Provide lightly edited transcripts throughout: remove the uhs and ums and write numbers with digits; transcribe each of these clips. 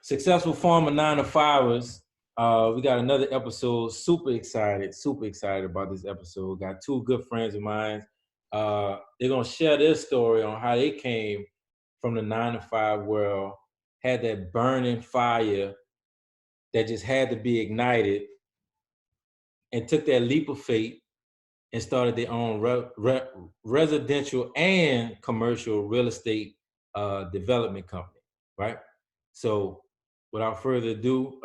Successful Farmer 9-to-5ers. We got another episode. Super excited about this episode. Got two good friends of mine. They're gonna share their story on how they came from the 9-to-5 world, had that burning fire that just had to be ignited, and took that leap of faith and started their own residential and commercial real estate development company, right? So without further ado,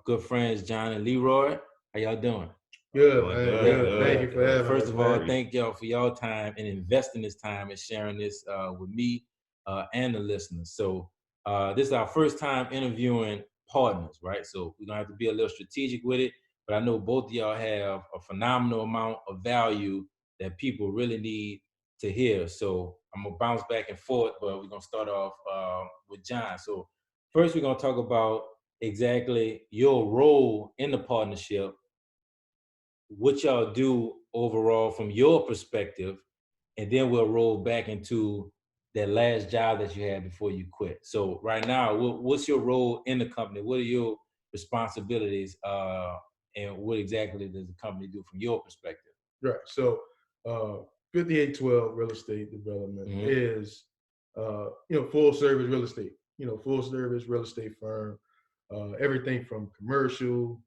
good friends, John and Leroy, how y'all doing? Good, man. Good. Thank you for having us. First of all, thank y'all for y'all time and investing this time and sharing this with me and the listeners. So this is our first time interviewing partners, right? So we're gonna have to be a little strategic with it, but I know both of y'all have a phenomenal amount of value that people really need to hear. So I'm gonna bounce back and forth, but we're gonna start off with John. So first, we're gonna talk about exactly your role in the partnership, what y'all do overall from your perspective, and then we'll roll back into that last job that you had before you quit. So right now, what's your role in the company? What are your responsibilities, and what exactly does the company do from your perspective? Right. So 5812 Real Estate Development is, full service real estate. Full service real estate firm. Everything from commercial,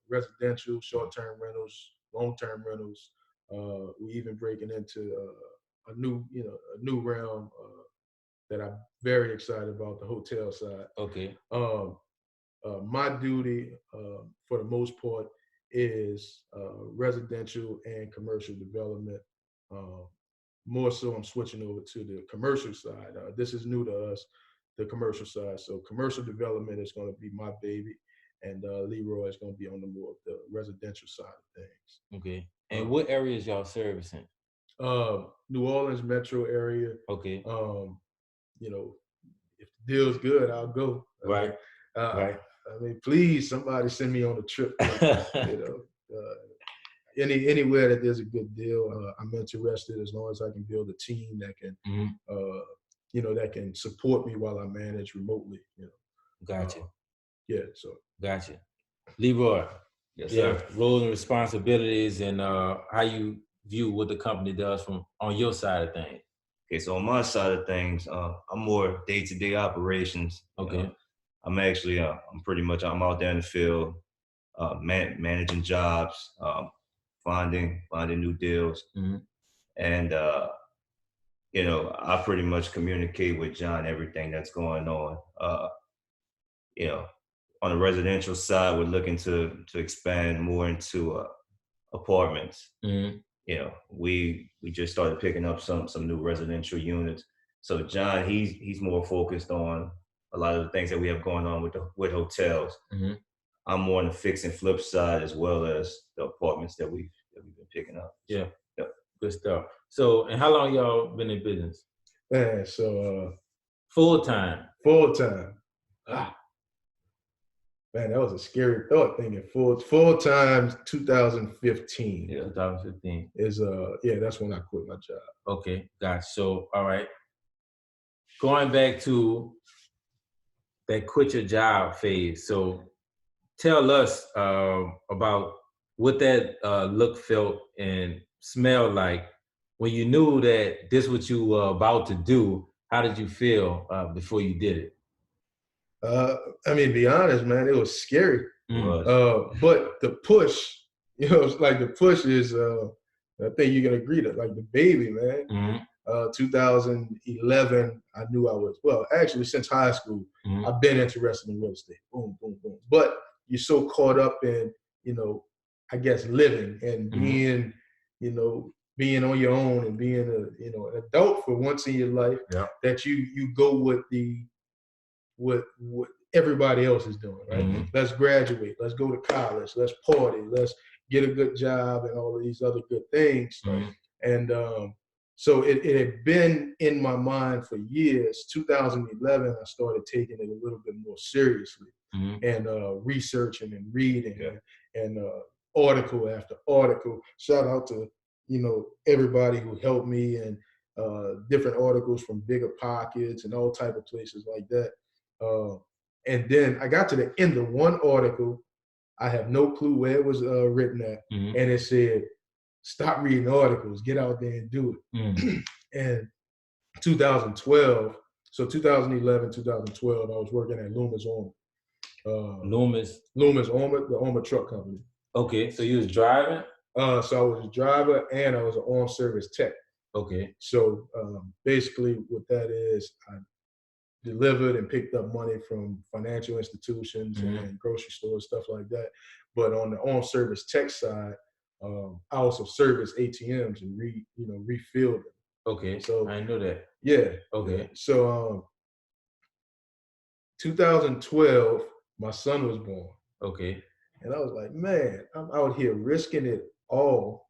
residential, short-term rentals, long-term rentals. We even breaking into a new realm that I'm very excited about, the hotel side. Okay. My duty, for the most part, is residential and commercial development. More so, I'm switching over to the commercial side. This is new to us, the commercial side. So commercial development is going to be my baby, and Leroy is going to be on the residential side of things. Okay. And what areas y'all servicing? New Orleans metro area. Okay. If the deal's good, I'll go. Right. Right. I mean, please, somebody send me on a trip. Anywhere that there's a good deal, I'm interested, as long as I can build a team that can, that can support me while I manage remotely. Gotcha. Gotcha. Leroy. Yes, sir. Roles and responsibilities, and how you view what the company does from on your side of things. Okay, so on my side of things, I'm more day-to-day operations. Okay. I'm actually, I'm out there in the field, managing jobs, finding new deals. And, I pretty much communicate with John everything that's going on. On the residential side, we're looking to expand more into apartments. We just started picking up some new residential units. So John, he's more focused on a lot of the things that we have going on with hotels. I'm more on the fix and flip side, as well as the apartments that we've been picking up. Yeah. Good stuff. So, and how long y'all been in business? Man, so full time. Man, that was a scary thought, thinking full time 2015. Yeah, 2015 is that's when I quit my job. Okay, gotcha. So, all right, going back to that quit your job phase. So, tell us about what that look, felt, and smelled like when you knew that this is what you were about to do. How did you feel before you did it? I mean, to be honest, man, it was scary. But the push, it's like the push is, I think you can agree that, like, the baby, man. 2011, I knew I was, actually since high school, I've been interested in real estate. Boom, boom, boom. But you're so caught up in, I guess, living and being, being on your own and being an adult for once in your life, that you go with what everybody else is doing, right? Let's graduate, let's go to college, let's party, let's get a good job, and all of these other good things. And so it had been in my mind for years. 2011, I started taking it a little bit more seriously, and researching and reading, and article after article. Shout out to everybody who helped me, and different articles from Bigger Pockets and all type of places like that. And then I got to the end of one article. I have no clue where it was written at. And it said, stop reading articles, get out there and do it. And 2012, so 2011, 2012, I was working at Loomis Armor. Loomis Armor, the Armor truck company. Okay, so you was driving? So I was a driver and I was an armed service tech. Okay. So basically what that is, I delivered and picked up money from financial institutions and grocery stores, stuff like that. But on the armed service tech side, I also service ATMs and refilled them. Okay, so I know that. Yeah. Okay. So 2012, my son was born. Okay. And I was like, man, I'm out here risking it all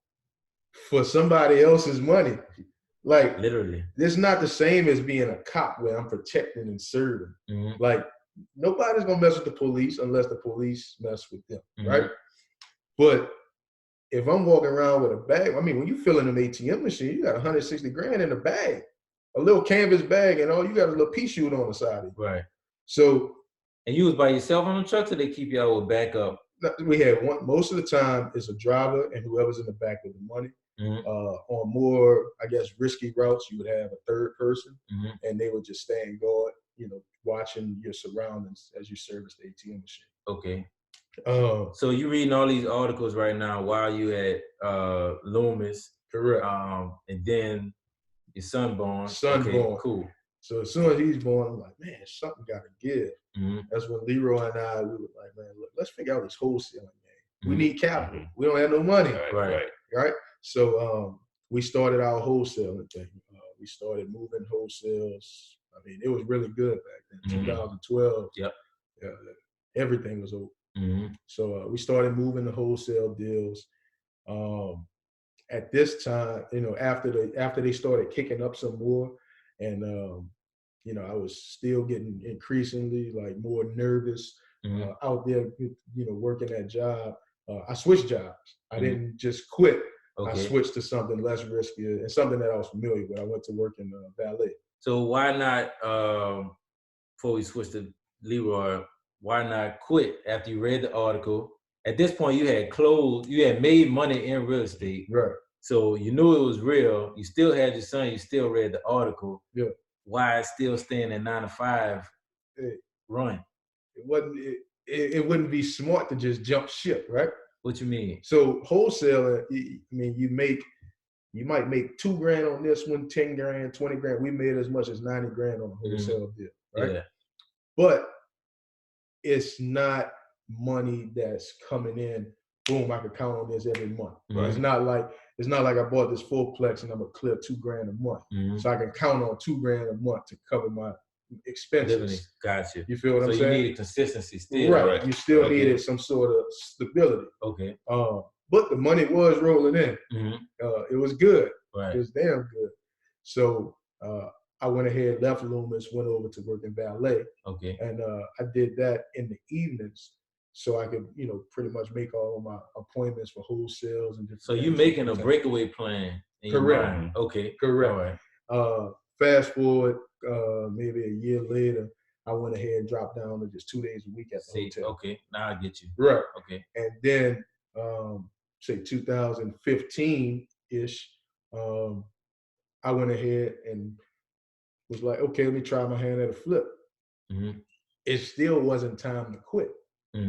for somebody else's money. Like, literally, it's not the same as being a cop where I'm protecting and serving. Like, nobody's gonna mess with the police unless the police mess with them, right? But if I'm walking around with a bag, I mean, when you fill in an ATM machine, you got 160 grand in a bag, a little canvas bag, and all you got is a little pea shoot on the side of it. Right. So. And you was by yourself on the truck, or they keep y'all with backup? We had one. Most of the time, it's a driver and whoever's in the back with the money. On more, I guess, risky routes, you would have a third person, and they would just stand guard, watching your surroundings as you service the ATM machine. Okay. So you reading all these articles right now while you at Loomis. Correct. And then your son born. Born. Cool. So as soon as he's born, I'm like, man, something got to give. That's when Leroy and I, we were like, man, look, let's figure out this wholesaling game. We need capital. We don't have no money. Right. So we started our wholesaling thing. We started moving wholesales. I mean, it was really good back then. 2012. Yep. Everything was open. So we started moving the wholesale deals. At this time, after they started kicking up some more, and I was still getting increasingly more nervous out there, working that job. I switched jobs. I didn't just quit. Okay. I switched to something less risky and something that I was familiar with. I went to work in ballet. So why not, before we switch to Leroy, why not quit after you read the article? At this point, you had made money in real estate. Right. So you knew it was real. You still had your son. You still read the article. Yeah. Why still staying at 9 to 5 run? It wouldn't be smart to just jump ship, right? What you mean? So wholesaling, I mean, you might make $2 grand on this one, 10 grand, 20 grand. We made as much as 90 grand on a wholesale deal, right? Yeah. But it's not money that's coming in. Boom, I can count on this every month. Right. It's not like I bought this fourplex and I'm gonna clear $2 grand a month. So I can count on $2 grand a month to cover my expenses. Gotcha. You feel what I'm saying? So you needed consistency still. Right. You still needed some sort of stability. Okay. But the money was rolling in. It was good. Right. It was damn good. So I went ahead, left Loomis, went over to work in ballet. Okay. And I did that in the evenings, so I could, pretty much make all of my appointments for wholesales and different. So you're making a breakaway plan in your mind. Okay. Correct. All right. Fast forward, maybe a year later, I went ahead and dropped down to just 2 days a week at the hotel. Okay, now I get you. Right. Okay. And then, say 2015-ish, I went ahead and was like, okay, let me try my hand at a flip. It still wasn't time to quit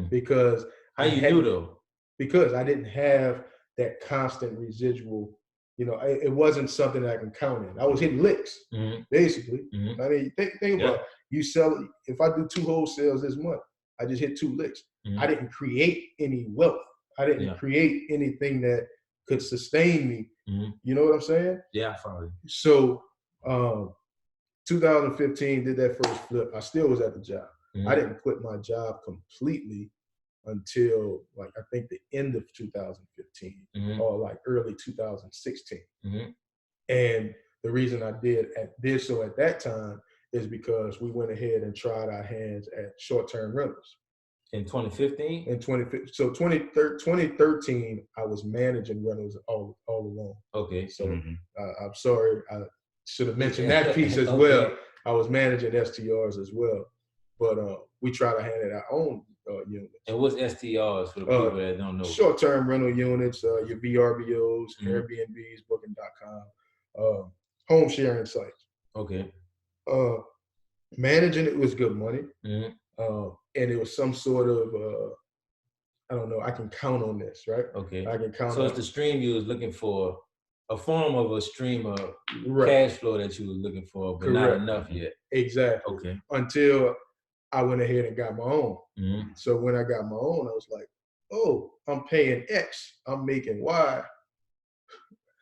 because how you knew though? Because I didn't have that constant residual. It wasn't something that I can count in. I was hitting licks, basically. I mean, think about it. You sell, if I do 2 wholesales this month, I just hit 2 licks. I didn't create any wealth. I didn't create anything that could sustain me. You know what I'm saying? Yeah, I follow you. So 2015, did that first flip. I still was at the job. I didn't quit my job completely until I think the end of 2015 or early 2016. And the reason I did so at that time is because we went ahead and tried our hands at short-term rentals. In 2015? In 2015. So 2013, I was managing rentals all along. Okay. So I'm sorry, I should have mentioned that piece as well. I was managing STRs as well. but we try to handle our own units. And what's STRs for the people that don't know? Short-term rental units, your VRBOs, Airbnbs, Booking.com, home sharing sites. Okay. Managing it was good money, and it was some sort of I don't know. I can count on this, right? Okay. I can count. So it's the stream you was looking for, a form of a stream of cash flow that you was looking for, but not enough yet. Exactly. Okay. Until I went ahead and got my own. So when I got my own, I was like, oh, I'm paying X, I'm making Y.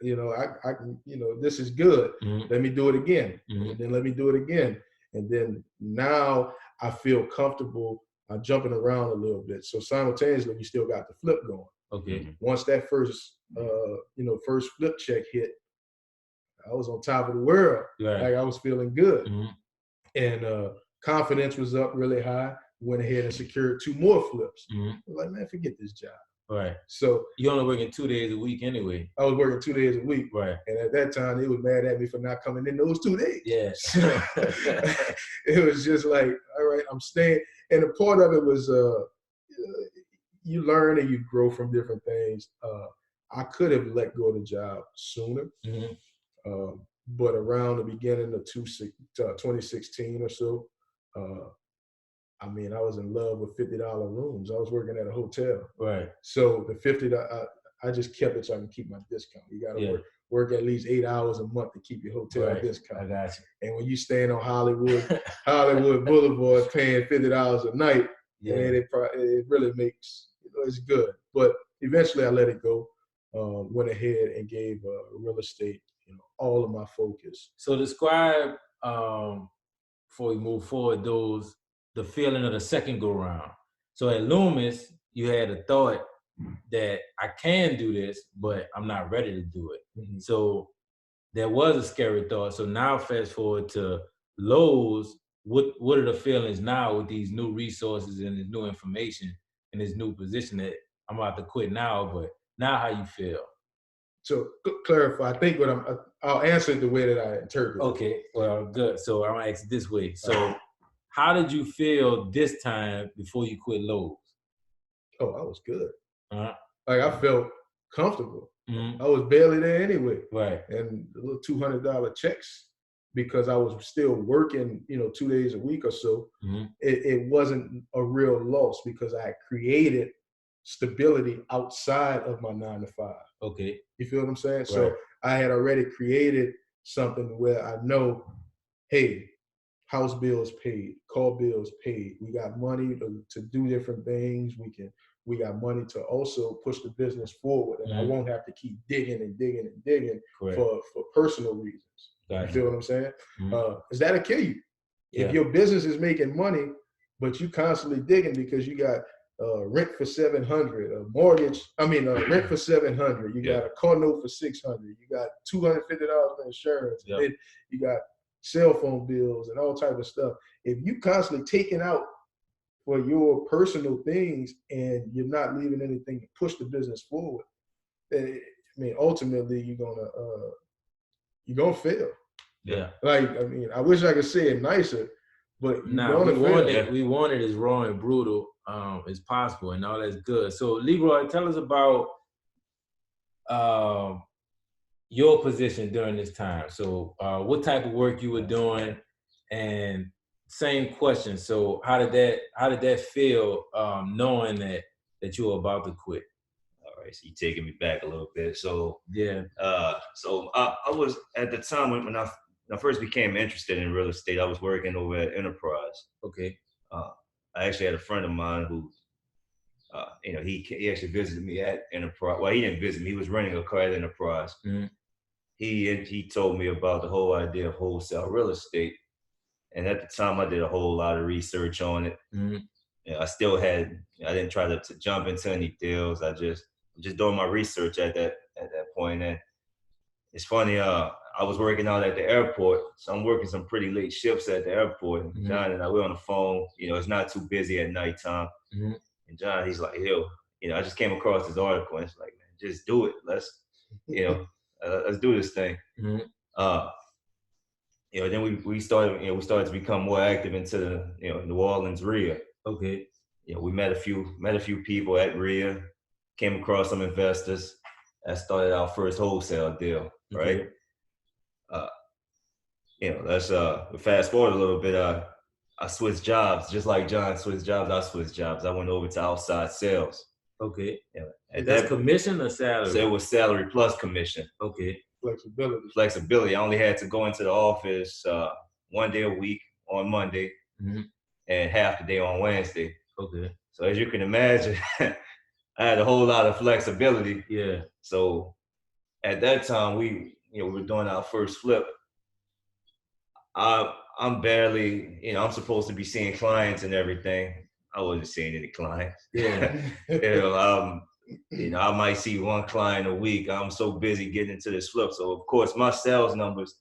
You know, I can, you know, this is good. Let me do it again. And then let me do it again. And then now I feel comfortable jumping around a little bit. So simultaneously, we still got the flip going. Okay. Once that first, first flip check hit, I was on top of the world. Right. Like I was feeling good. And confidence was up really high. Went ahead and secured 2 more flips. I was like, man, forget this job. Right. So you only working 2 days a week anyway. I was working 2 days a week. Right. And at that time, they was mad at me for not coming in those 2 days. Yeah. So it was just like, all right, I'm staying. And a part of it was you learn and you grow from different things. I could have let go of the job sooner. But around the beginning of 2016 or so, I mean, I was in love with $50 rooms. I was working at a hotel. Right. So the $50, I just kept it so I can keep my discount. You got to work at least 8 hours a month to keep your hotel discount. I got you. And when you staying on Hollywood Boulevard paying $50 a night, and it really makes, it's good. But eventually I let it go. Went ahead and gave real estate, all of my focus. So describe, before we move forward, the feeling of the second go round. So at Loomis, you had a thought that I can do this, but I'm not ready to do it. So there was a scary thought. So now fast forward to Lowe's, what are the feelings now with these new resources and this new information and this new position that I'm about to quit now, but now how you feel? So clarify, I think I'll answer it the way that I interpret it. Okay, well, good. So I'm gonna ask it this way. So how did you feel this time before you quit Lowe's? Oh, I was good. Like I felt comfortable. Mm-hmm. I was barely there anyway. Right. And the little $200 checks, because I was still working, 2 days a week or so, mm-hmm. it wasn't a real loss because I had created stability outside of my 9 to 5. Okay. You feel what I'm saying? Right. So I had already created something where I know, hey, house bills paid, car bills paid. We got money to do different things. We got money to also push the business forward, and I won't have to keep digging and digging and digging for personal reasons. Gotcha. You feel what I'm saying? Is that'll kill you. Yeah. If your business is making money, but you constantly digging because you got rent for $700, rent for $700. You got a car note for $600. You got $250 for insurance. Yep. And then you got cell phone bills and all type of stuff. If you constantly taking out for your personal things and you're not leaving anything to push the business forward, ultimately you're gonna fail. Yeah. I wish I could say it nicer, but we want it as raw and brutal as possible, and all that's good. So Leroy, tell us about your position during this time. So what type of work you were doing, and same question. So how did that feel knowing that you were about to quit? All right, so you're taking me back a little bit. So yeah. So I was at the time when I first became interested in real estate, I was working over at Enterprise. Okay. I actually had a friend of mine who, he actually visited me at Enterprise. Well, he didn't visit me. He was renting a car at Enterprise. Mm-hmm. He told me about the whole idea of wholesale real estate. And at the time, I did a whole lot of research on it. Mm-hmm. I didn't try to jump into any deals. I just doing my research at that point. And it's funny, I was working out at the airport, so I'm working some pretty late shifts at the airport. And John and I were on the phone. it's not too busy at nighttime. Mm-hmm. And John, he's like, yo, I just came across this article, and it's like, man, just do it. Let's do this thing. Mm-hmm. then we started to become more active into the New Orleans RIA. Okay. We met a few people at RIA, came across some investors. That started our first wholesale deal, right? Okay. Let's fast forward a little bit. I switched jobs, just like John switched jobs. I switched jobs. I went over to outside sales. Okay. That's commission or salary? So it was salary plus commission. Okay. Flexibility. I only had to go into the office 1 day a week on Monday, and half the day on Wednesday. Okay. So as you can imagine, I had a whole lot of flexibility. Yeah. So at that time, we were doing our first flip. I'm barely, I'm supposed to be seeing clients and everything. I wasn't seeing any clients. Yeah. I might see one client a week. I'm so busy getting into this flip. So of course my sales numbers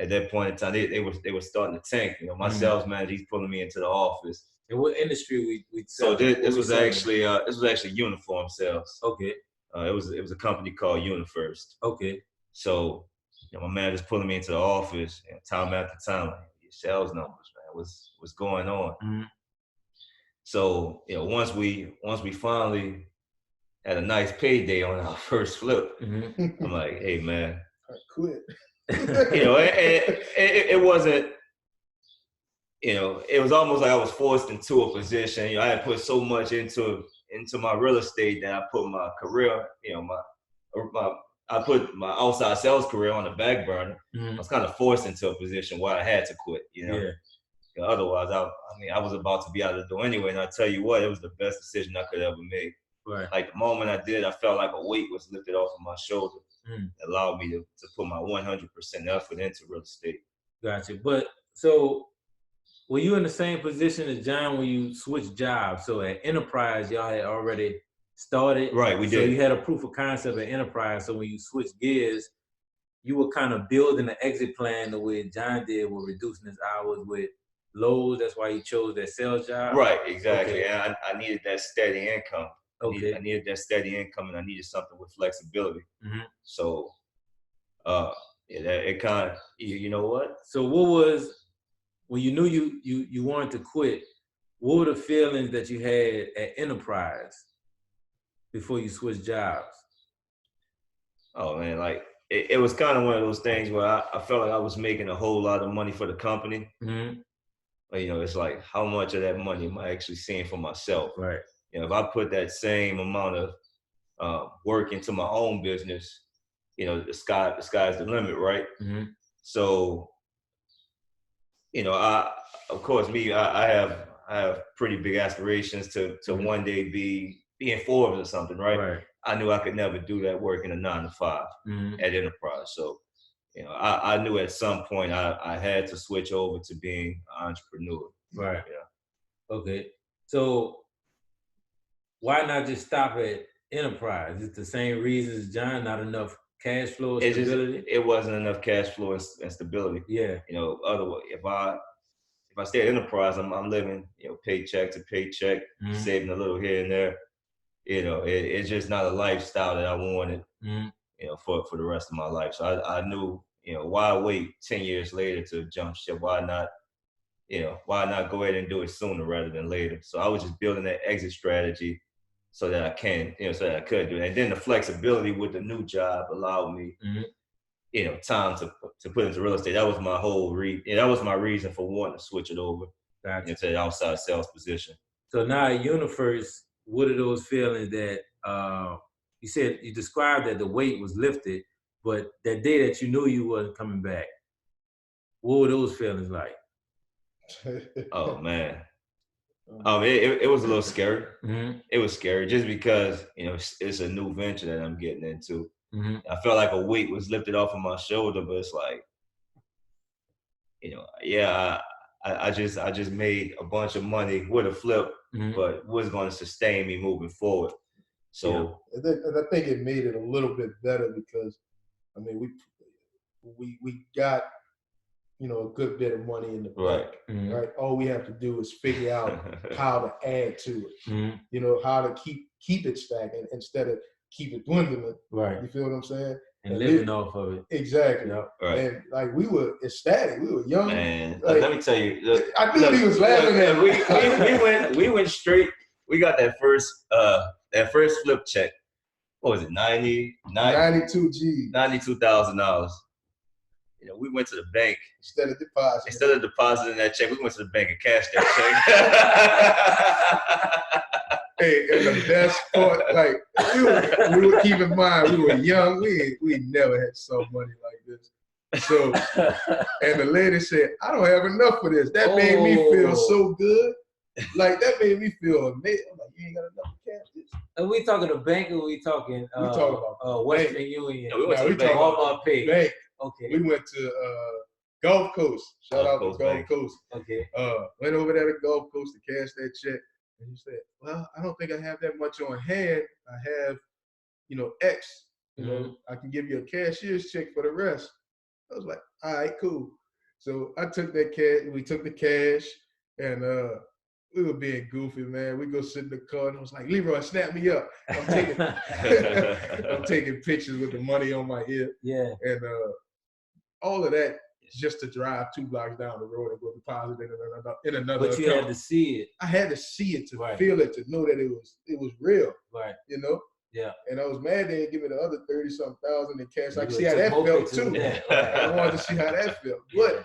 at that point in time, they were starting to tank. My sales manager, he's pulling me into the office. In what industry we So this was actually uniform sales. Okay. It was a company called UniFirst. Okay. So my manager's pulling me into the office, time after time, like, your sales numbers, man, what's going on? So once we finally had a nice payday on our first flip, I'm like, hey man, I quit. It wasn't. It was almost like I was forced into a position. I had put so much into my real estate that I put my career, I put my outside sales career on the back burner. I was kind of forced into a position where I had to quit. Otherwise, I was about to be out of the door anyway. And I tell you what, it was the best decision I could ever make. Right. Like the moment I did, I felt like a weight was lifted off of my shoulder. It allowed me to put my 100% effort into real estate. Gotcha. But so were you in the same position as John when you switched jobs? So at Enterprise, y'all had already started. Right, we did. So you had a proof of concept at Enterprise. So when you switched gears, you were kind of building an exit plan the way John did with reducing his hours with Lowe's. That's why he chose that sales job. Right, exactly. Okay. And I needed that steady income. Okay. I needed that steady income, and I needed something with flexibility. So, it kind of, you know what? So what was, when you knew you wanted to quit, what were the feelings that you had at Enterprise before you switched jobs? Oh man, like it was kind of one of those things where I felt like I was making a whole lot of money for the company. But it's like, how much of that money am I actually seeing for myself? Right. If I put that same amount of work into my own business, the sky's the limit, right? So, of course, I have pretty big aspirations to one day be in Forbes or something, right? I knew I could never do that work in a 9 to 5 at Enterprise. So, I knew at some point I had to switch over to being an entrepreneur. Right. Okay. So why not just stop at Enterprise? It's the same reasons, John, not enough cash flow and stability? It wasn't enough cash flow and stability. Yeah. Otherwise, if I stay at Enterprise, I'm living, paycheck to paycheck, saving a little here and there. It's just not a lifestyle that I wanted, for the rest of my life. So I knew, why wait 10 years later to jump ship? Why not go ahead and do it sooner rather than later? So I was just building that exit strategy so that I could do it. And then the flexibility with the new job allowed me, time to put into real estate. That was my whole that was my reason for wanting to switch it over into the outside sales position. So now at UniFirst, what are those feelings that you said, you described that the weight was lifted, but that day that you knew you wasn't coming back, what were those feelings like? Oh man. It was a little scary. It was scary just because, it's a new venture that I'm getting into. I felt like a weight was lifted off of my shoulder, but it's like, I just made a bunch of money with a flip, but was going to sustain me moving forward. So and I think it made it a little bit better because, we got, a good bit of money in the bank, right? All we have to do is figure out how to add to it, how to keep it stacking instead of keep it dwindling. Right. You feel what I'm saying? And living off of it. Exactly. Yep. Right. And like we were ecstatic. We were young. Man, like, let me tell you. Look, I knew he was laughing at me. We went straight. We got that first flip check. What was it? 92 G. $92,000. You know, we went to the bank. Instead of depositing that check, we went to the bank and cashed that check. Hey, and the best part, like we would keep in mind, we were young. We never had some money like this. So, and the lady said, "I don't have enough for this." That made me feel so good. Like that made me feel amazing. I'm like, you ain't got enough to cash this. Are we talking a bank or we talking? We talking about Western Union. No, we went to the bank. Walmart Pay. Bank. Okay. We went to Gulf Coast. Shout out to Gulf Coast. Okay. Went over there to Gulf Coast to cash that check. And he said, "Well, I don't think I have that much on hand. I have, X. I can give you a cashier's check for the rest." I was like, "All right, cool." So I took that cash. We took the cash, and we were being goofy, man. We go sit in the car, and I was like, "Leroy, snap me up." I'm taking, I'm taking pictures with the money on my hip. Yeah. And all of that. Just to drive 2 blocks down the road and go deposit in another But you account. had to see it. I had to see it to feel it, to know that it was real. Right. Yeah. And I was mad they didn't give me the other 30-something thousand in cash. I could You see how that felt pictures of too. that. I wanted to see how that felt. But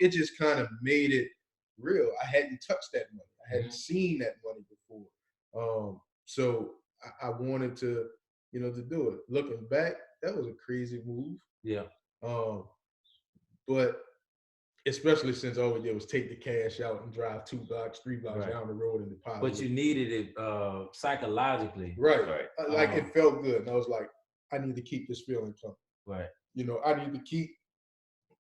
it just kind of made it real. I hadn't touched that money. I hadn't seen that money before. So I wanted to, to do it. Looking back, that was a crazy move. Yeah. But especially since all we did was take the cash out and drive 2 blocks, 3 blocks Right. down the road and deposit. But you needed it psychologically. Right. Like it felt good. And I was like, I need to keep this feeling coming. Right. I need to keep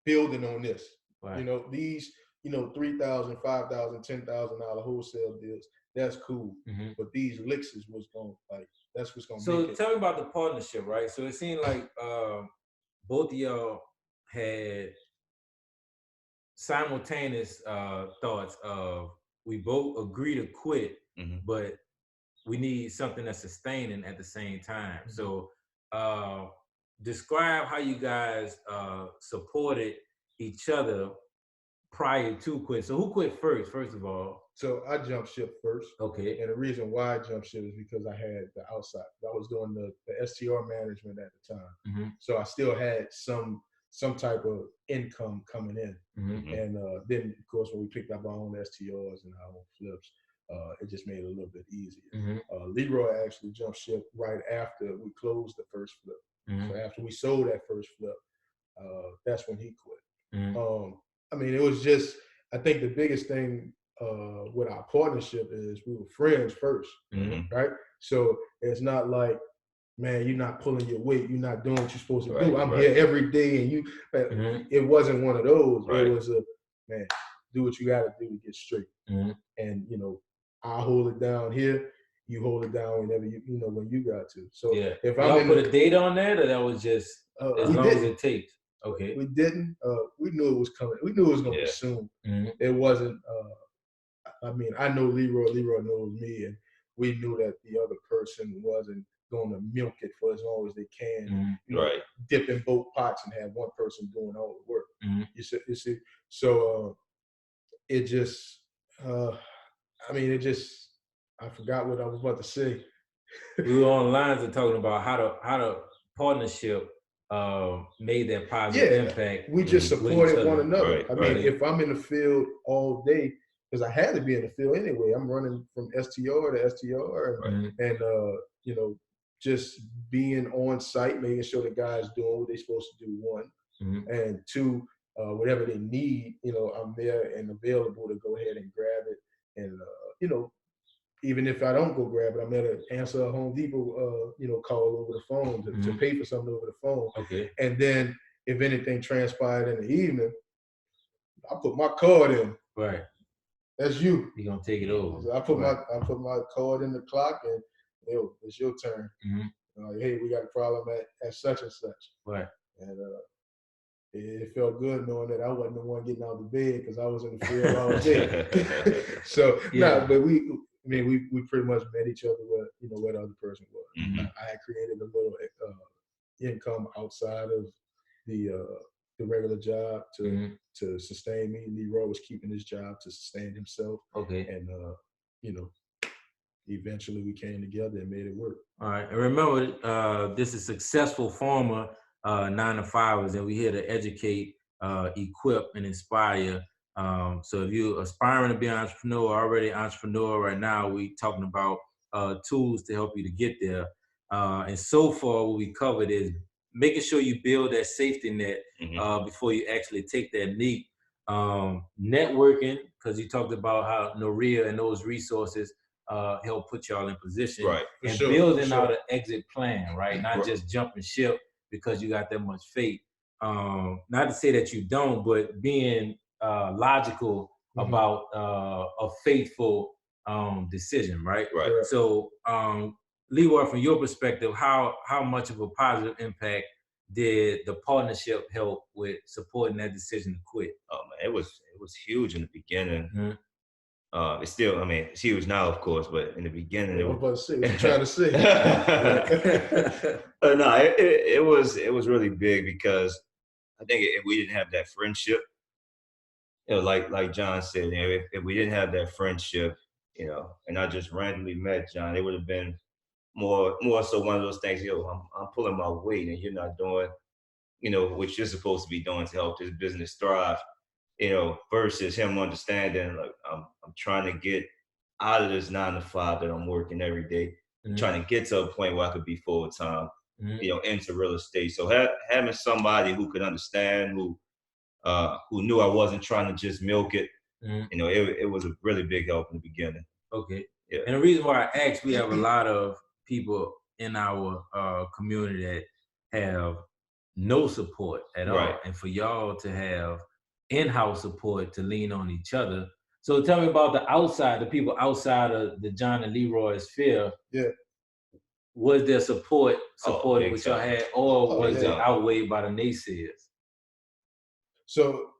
building on this. Right. These, $3,000, $5,000, $10,000 wholesale deals, that's cool. But these licks is what's going that's what's gonna make it. So tell me about the partnership, right? So it seemed like both of y'all had simultaneous thoughts of we both agree to quit, but we need something that's sustaining at the same time. So describe how you guys supported each other prior to quit. So who quit first of all? So I jumped ship first. Okay. And the reason why I jumped ship is because I had the outside. I was doing the STR management at the time. So I still had some type of income coming in. And then, of course, when we picked up our own STRs and our own flips, it just made it a little bit easier. Leroy actually jumped ship right after we closed the first flip. So after we sold that first flip, that's when he quit. I mean, it was just, I think the biggest thing with our partnership is we were friends first, right? So it's not like, man, you're not pulling your weight, you're not doing what you're supposed to do. I'm here every day, and you. It wasn't one of those. It was a, man, do what you got to do to get straight. And I'll hold it down here. You hold it down whenever when you got to. So if y'all put a date on that, or that was just as long as it takes. Okay. We didn't. We knew it was coming. We knew it was going to be soon. It wasn't. I mean, I know Leroy. Leroy knows me, and we knew that the other person wasn't going to milk it for as long as they can. Dip in both pots and have one person doing all the work. You see. So it just. I mean, it just. I forgot what I was about to say. We were on lines of talking about how the partnership made that positive impact. We just supported one another. I mean, if I'm in the field all day, because I had to be in the field anyway, I'm running from STR to STR, and just being on site, making sure the guys doing what they're supposed to do, one, and two, whatever they need, I'm there and available to go ahead and grab it, and even if I don't go grab it, I'm there to answer a Home Depot, call over the phone to pay for something over the phone. Okay. And then if anything transpired in the evening, I put my card in. Right. That's you. You're gonna take it over. So I put my card in the clock, and it's your turn. Like, hey, we got a problem at such and such. Right. And it felt good knowing that I wasn't the one getting out of the bed because I was in the field all day. So but we pretty much met each other where the other person was. I had created a little income outside of the regular job to sustain me. Leroy was keeping his job to sustain himself. Okay. And you know, eventually we came together and made it work. All right. And remember, this is successful former 9-to-5ers, and we're here to educate, equip, and inspire. So if you're aspiring to be an entrepreneur, already an entrepreneur right now, we talking about tools to help you to get there. And so far, what we covered is making sure you build that safety net before you actually take that leap. Networking, because you talked about how Noria and those resources help put y'all in position, right? And building out an exit plan, right? Not just jumping ship because you got that much faith. Not to say that you don't, but being logical about a faithful decision, right? Right. So, Leroy, from your perspective, how much of a positive impact did the partnership help with supporting that decision to quit? Oh man, it was huge in the beginning. It's still, I mean, it's huge now, of course, but in the beginning, it was. What you trying to say? No, it was really big because I think if we didn't have that friendship, you know, like John said, you know, if we didn't have that friendship, you know, and I just randomly met John, it would have been more so one of those things. You know, I'm pulling my weight, and you're not doing, you know, what you're supposed to be doing to help this business thrive. You know, versus him understanding, like, I'm trying to get out of this 9-to-5 that I'm working every day, trying to get to a point where I could be full time, you know, into real estate. So having somebody who could understand, who knew I wasn't trying to just milk it, you know, it was a really big help in the beginning. Okay. Yeah. And the reason why I asked, we have a lot of people in our community that have no support at all, and for y'all to have in-house support to lean on each other. So tell me about the people outside of the John and Leroy sphere. Yeah. Was there support which y'all had, or was it outweighed by the naysayers? So,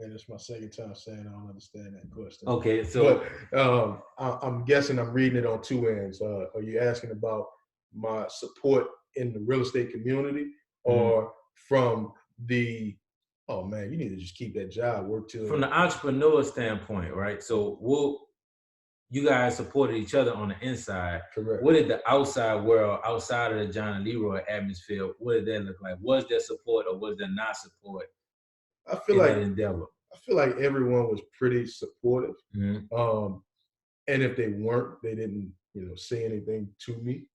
and it's my second time saying I don't understand that question. Okay, so but I'm guessing I'm reading it on two ends. Are you asking about my support in the real estate community, or from the, oh man, you need to just keep that job, work till? From the entrepreneur standpoint, right? So you guys supported each other on the inside. Correct. What did the outside world, outside of the John and Leroy atmosphere, what did that look like? Was there support or was there not support? I feel like that endeavor? I feel like everyone was pretty supportive. And if they weren't, they didn't, you know, say anything to me.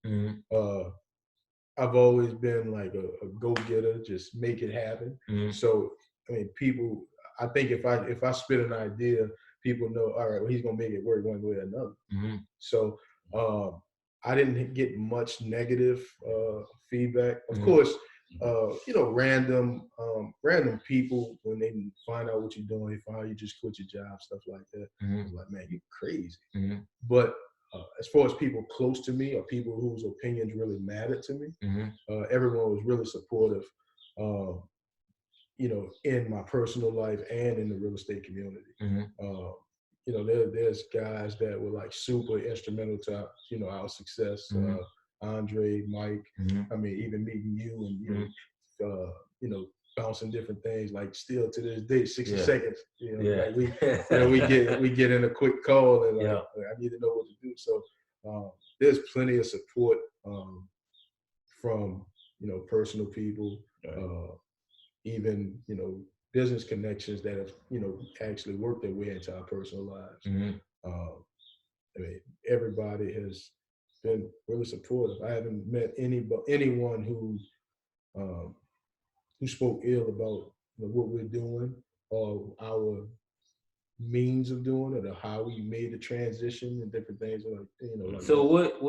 I've always been like a go-getter, just make it happen. So, I mean, people, I think if I spit an idea, people know, all right, well, he's gonna make it work one way or another. So I didn't get much negative feedback. Of course, you know, random people, when they find out what you're doing, they find out you just quit your job, stuff like that. I'm like, man, you're crazy. But as far as people close to me or people whose opinions really mattered to me, everyone was really supportive, you know, in my personal life and in the real estate community. You know, there's guys that were like super instrumental to, you know, our success. Andre, Mike, I mean, even meeting you and you know, bouncing different things, like still to this day, 60 seconds, you know, like we get in a quick call and like, I need to know what to do. So there's plenty of support from, you know, personal people, even, you know, business connections that have, you know, actually worked their way into our personal lives. I mean, everybody has been really supportive. I haven't met anyone who spoke ill about, you know, what we're doing or our means of doing it or how we made the transition and different things. Like, you know. Like so what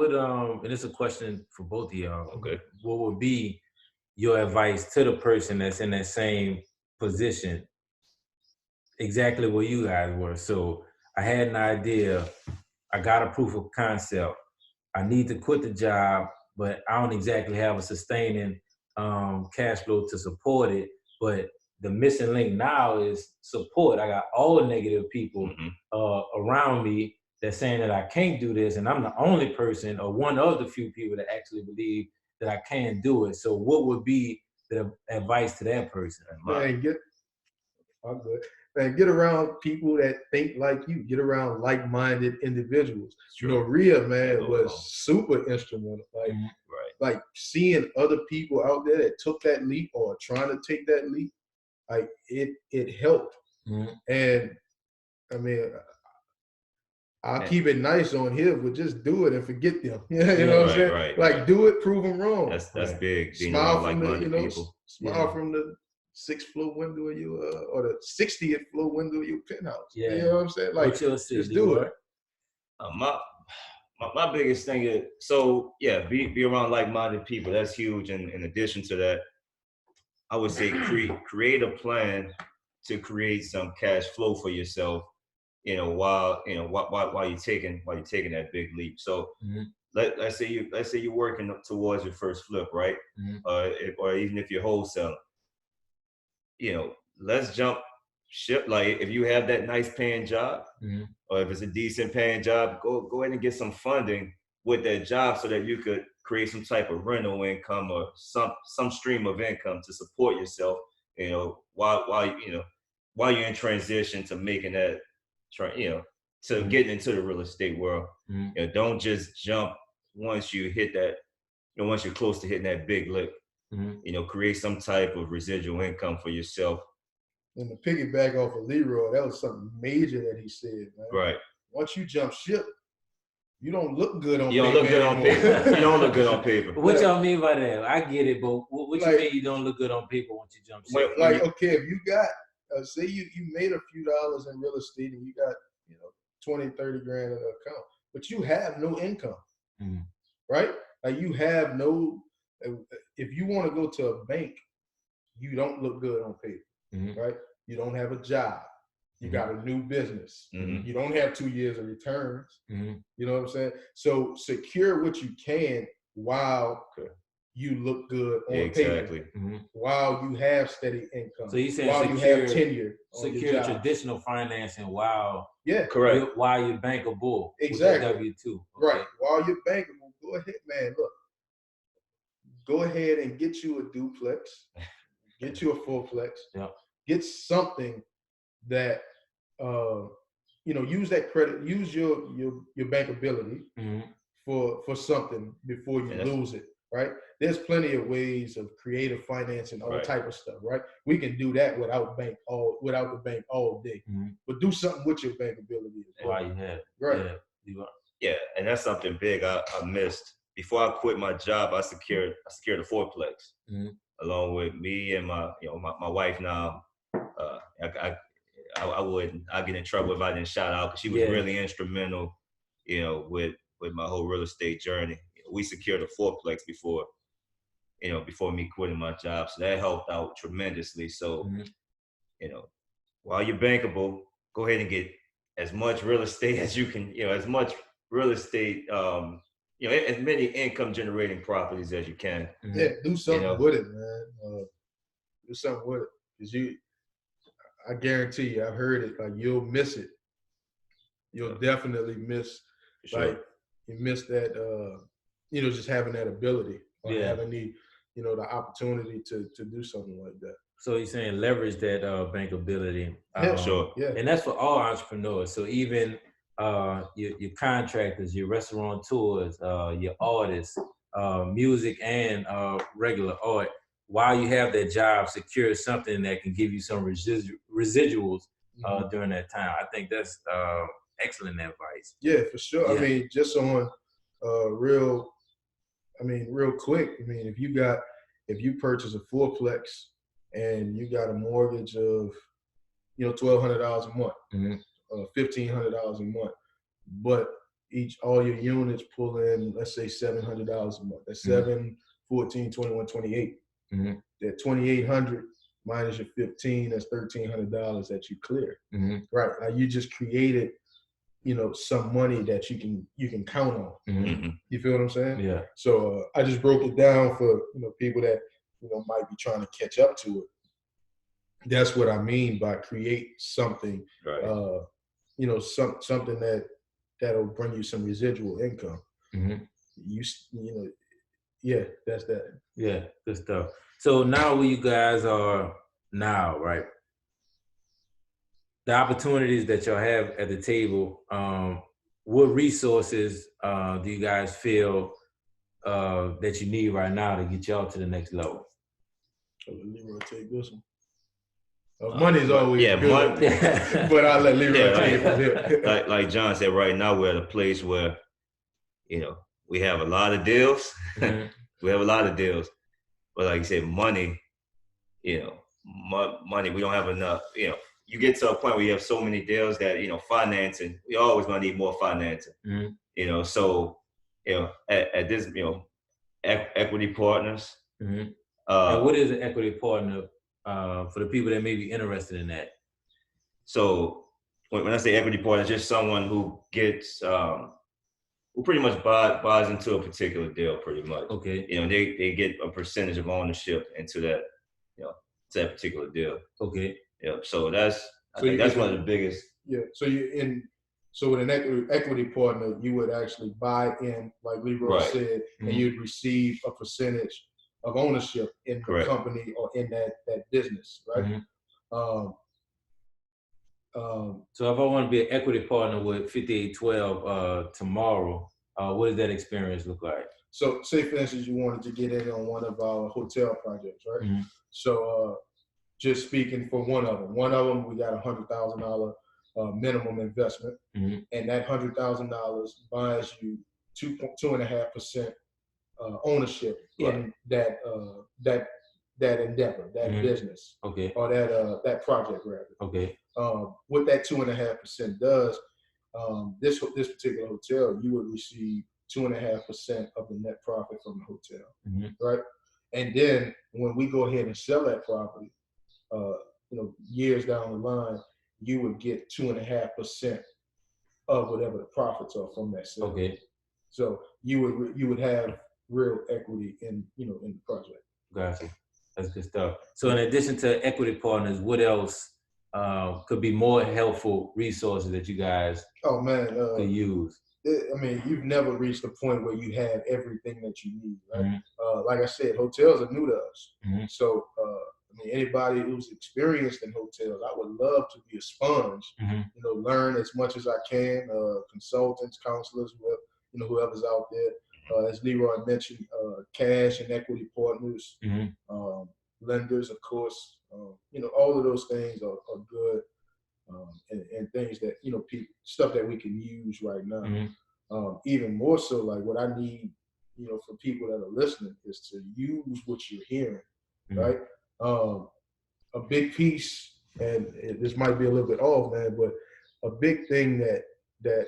and it's a question for both of y'all. Okay. What would be your advice to the person that's in that same position, exactly where you guys were? So I had an idea, I got a proof of concept, I need to quit the job, but I don't exactly have a sustaining cash flow to support it. But the missing link now is support. I got all the negative people around me that's saying that I can't do this, and I'm the only person or one of the few people that actually believe that I can do it. So what would be the advice to that person? Man, get around people that think like you. Get around like-minded individuals. You know, Rhea, man, was super instrumental. Like seeing other people out there that took that leap or trying to take that leap, like it helped. And I mean, I'll keep it nice on here, but just do it and forget them. You know what I'm saying? Like do it, prove them wrong. That's big. Smile from the, people. Smile from the 6th floor window of your or the 60th floor window of your penthouse. You know what I'm saying? Like just do it. My biggest thing is be around like-minded people. That's huge. And in addition to that, I would say create a plan to create some cash flow for yourself. While you're taking that big leap. So let's say you're working towards your first flip, right? Or even if you're wholesaling. Let's jump ship. Like if you have that nice paying job, or if it's a decent paying job, go ahead and get some funding with that job so that you could create some type of rental income or some stream of income to support yourself. While you're in transition to making that, to getting into the real estate world. Don't just jump once you hit that. Once you're close to hitting that big lick. Create some type of residual income for yourself. And to piggyback off of Leroy, that was something major that he said, man. Right. Once you jump ship, you don't look good on paper. You don't look good on paper. You don't look good on paper. What y'all mean by that? I get it, but what you mean you don't look good on paper once you jump ship? Like, okay, if you got, say you made a few dollars in real estate and you got, 20, 30 grand in an account, but you have no income, right? Like you have no, if you want to go to a bank, you don't look good on paper, right? You don't have a job. You got a new business. You don't have 2 years of returns. You know what I'm saying? So secure what you can while you look good on paper. While you have steady income. So you saying while you have tenure. Secure traditional financing while correct. While you're bankable. Exactly. W2. Okay. Right. While you're bankable, go ahead, man. Look. Go ahead and get you a duplex. Get you a fourplex. Get something that use that credit, use your bankability for something before you lose it, right? There's plenty of ways of creative financing, all type of stuff, right? We can do that without the bank all day. But do something with your bankability as well. While you have right. Yeah, and that's something big I missed. Before I quit my job, I secured a fourplex along with me and my wife now. I get in trouble if I didn't shout out because she was really instrumental, with my whole real estate journey. We secured a fourplex before me quitting my job, so that helped out tremendously. So, while you're bankable, go ahead and get as much real estate as you can. As much real estate, as many income generating properties as you can. Yeah, do something with it, man. Do something with it, because I guarantee you, I've heard it. Like you'll miss it. You'll definitely miss. Like you miss that. Just having that ability, or having the, the opportunity to do something like that. So you're saying leverage that bankability. Yeah. And that's for all entrepreneurs. So even your contractors, your restaurateurs, your artists, music and regular art. While you have that job, secure something that can give you some residuals during that time. I think that's excellent advice. Yeah, for sure. Yeah. I mean, just on real quick. I mean, if you purchase a fourplex and you got a mortgage of, $1,200 a month, $1,500 a month, but all your units pull in, let's say $700 a month. That's 7, 14, 21, 28. That 2,800 minus your 15, that's $1,300 that you clear. Right. Now you just created, some money that you can count on. You feel what I'm saying? Yeah. So I just broke it down for people that might be trying to catch up to it. That's what I mean by create something. Right. Something that'll bring you some residual income. Yeah, that's that. Yeah, good stuff. So now where you guys are now, right? The opportunities that y'all have at the table, what resources do you guys feel that you need right now to get y'all to the next level? I'll let Leroy take this one. Money's always good, but I'll let Leroy take it from here. Like John said, right now we're at a place where, you know, we have a lot of deals. We have a lot of deals, but like you said, money, you know, money, we don't have enough. You know, you get to a point where you have so many deals that, you know, financing, we always gonna need more financing. You know, so, you know, at this, you know, equity partners. And what is an equity partner for the people that may be interested in that? So when I say equity partner, it's just someone who gets, who pretty much buys into a particular deal, pretty much. Okay. You know, they get a percentage of ownership into that, you know, to that particular deal. Okay. Yeah. So I think that's one of the biggest. Yeah. So with an equity partner, you would actually buy in, like Leroy said, and you'd receive a percentage of ownership in the company or in that business, right? So if I want to be an equity partner with 5812 tomorrow, what does that experience look like? So say for instance, you wanted to get in on one of our hotel projects, right? So just speaking for one of them, we got $100,000 minimum investment, and that $100,000 buys you 2.5% ownership in that endeavor, that business, or that project rather. Okay. What that 2.5% does, this particular hotel, you would receive 2.5% of the net profit from the hotel, right? And then when we go ahead and sell that property, you know, years down the line, you would get 2.5% of whatever the profits are from that sale. Okay. So you would have real equity in, you know, in the project. Gotcha. That's good stuff. So in addition to equity partners, what else could be more helpful resources that you guys could use? I mean, you've never reached a point where you have everything that you need, right? Like I said, hotels are new to us. So, I mean, anybody who's experienced in hotels, I would love to be a sponge, you know, learn as much as I can, consultants, counselors, you know, whoever's out there. As Leroy mentioned, cash and equity partners, lenders, of course, you know, all of those things are good. And things that, you know, stuff that we can use right now. Even more so, like what I need, you know, for people that are listening is to use what you're hearing, right? A big piece, and this might be a little bit off, man, but a big thing that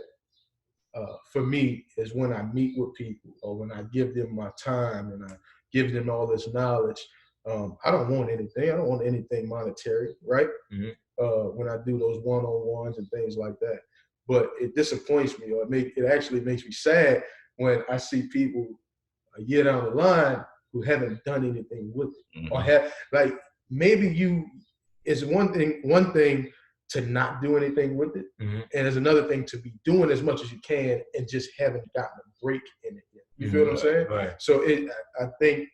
for me is when I meet with people or when I give them my time and I give them all this knowledge. I don't want anything. I don't want anything monetary, right? When I do those one-on-ones and things like that. But it disappoints me, or it actually makes me sad when I see people a year down the line who haven't done anything with it, or have, like, maybe it's one thing to not do anything with it, and it's another thing to be doing as much as you can and just haven't gotten a break in it yet. You feel what I'm saying? Right. So I think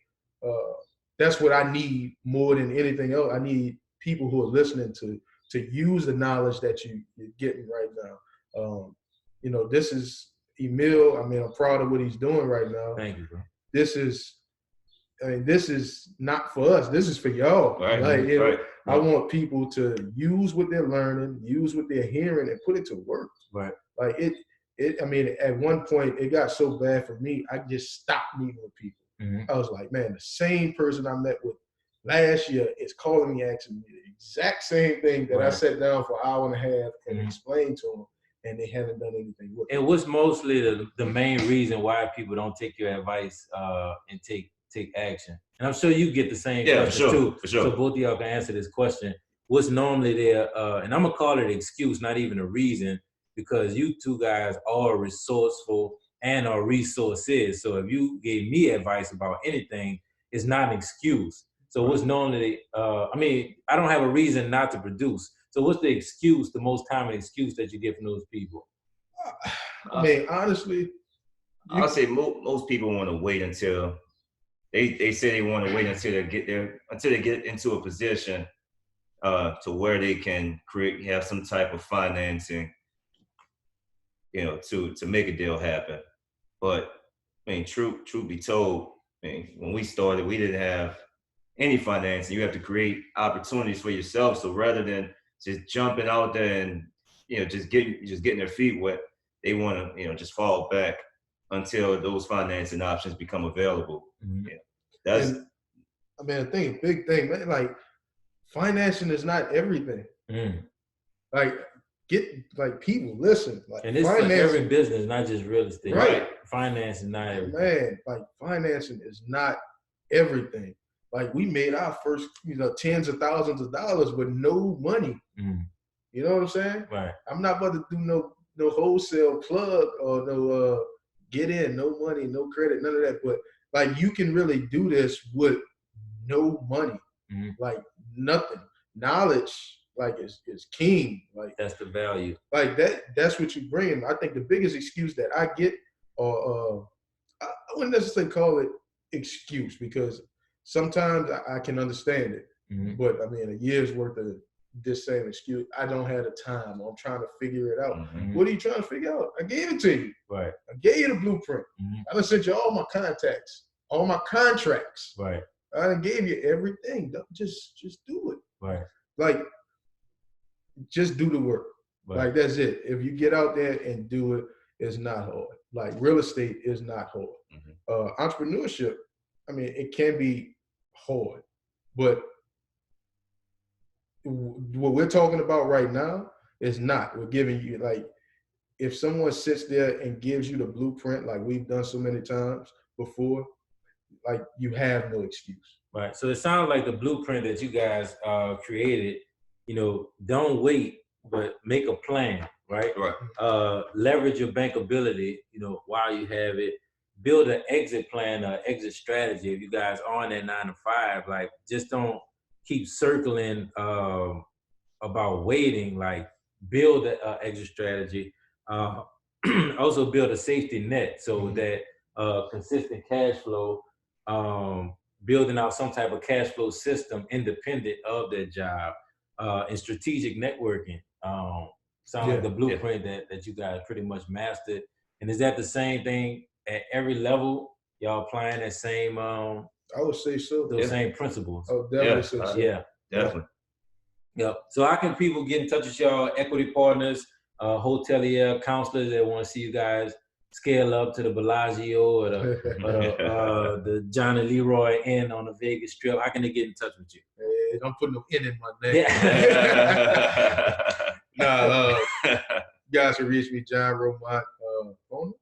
that's what I need more than anything else. I need people who are listening to use the knowledge that you're getting right now. You know, this is Emile. I mean, I'm proud of what he's doing right now. Thank you, bro. This is not for us. This is for y'all. Right. Like, you know, I want people to use what they're learning, use what they're hearing, and put it to work. Right. Like I mean, at one point, it got so bad for me, I just stopped meeting with people. I was like, man, the same person I met with last year is calling me, asking me the exact same thing that I sat down for an hour and a half and explained to them, and they haven't done anything with it. And what's mostly the main reason why people don't take your advice and take action? And I'm sure you get the same question too. For sure. So both of y'all can answer this question. What's normally there, and I'm gonna call it an excuse, not even a reason, because you two guys are resourceful and are resources. So if you gave me advice about anything, it's not an excuse. So what's normally, I mean, I don't have a reason not to produce. So what's the excuse, the most common excuse that you get from those people? I mean, honestly, I'll say most people want to wait until they say they want to wait until they get into a position to where they can have some type of financing, to make a deal happen. But I mean, truth be told, I mean, when we started, we didn't have any financing. You have to create opportunities for yourself. So rather than just jumping out there and just getting their feet wet, they want to just fall back until those financing options become available. Mm-hmm. I think big thing, man. Like financing is not everything. Mm. People listen. Like, and it's for every business, not just real estate. Right. Financing, not everything. Man, like financing is not everything. Like we made our first, tens of thousands of dollars with no money. Mm. You know what I'm saying? Right. I'm not about to do no wholesale plug or no get in, no money, no credit, none of that. But like you can really do this with no money, like nothing. Knowledge, like is king. Like that's the value. Like that's what you bring. I think the biggest excuse that I get, or I wouldn't necessarily call it excuse because sometimes I can understand it, but I mean a year's worth of this same excuse. I don't have the time. I'm trying to figure it out. What are you trying to figure out? I gave it to you. Right. I gave you the blueprint. I done sent you all my contacts, all my contracts. Right. I done gave you everything. Just do it. Right. Like, just do the work. Right. Like that's it. If you get out there and do it, it's not hard. Like real estate is not hard. Entrepreneurship, I mean, it can be hard, but what we're talking about right now is not. We're giving you, like, if someone sits there and gives you the blueprint, like we've done so many times before, like you have no excuse. Right. So it sounds like the blueprint that you guys created, don't wait, but make a plan, right? Right. Leverage your bankability, while you have it. Build an exit plan, an exit strategy. If you guys are on that 9 to 5, like just don't keep circling about waiting. Like build an exit strategy. Also build a safety net so that consistent cash flow, building out some type of cash flow system independent of their job, and strategic networking. Sounds like the blueprint that you guys pretty much mastered. And is that the same thing at every level? Y'all applying that same I would say so. Those same principles. Oh, definitely say so. Yeah. Definitely. Yeah. So how can people get in touch with y'all, equity partners, hotelier, counselors that want to see you guys scale up to the Bellagio or the Johnny Leroy Inn on the Vegas Strip? How can they get in touch with you? Hey, don't put no N in my name. Yeah. You guys can reach me, John Romant, phone?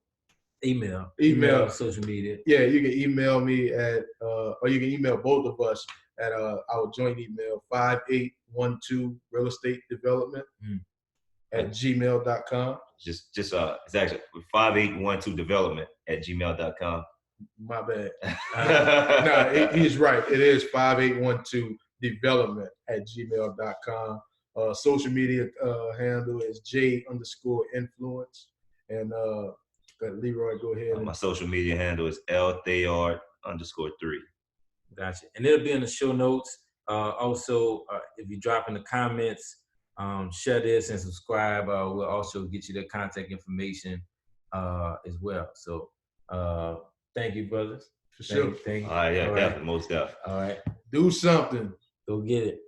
Email, social media. Yeah, you can email me at, or you can email both of us at our joint email, 5812 real estate development at gmail.com. Just it's actually 5812 development at gmail.com. My bad. He's right. It is 5812 development at gmail.com. Social media handle is J_influence. And Leroy, go ahead. My social media handle is LTheard_3. Gotcha. And it'll be in the show notes. Also, if you drop in the comments, share this and subscribe. We'll also get you the contact information as well. So thank you, brothers. For sure. Thank you. All right, definitely, most definitely. All right. Do something. Go get it.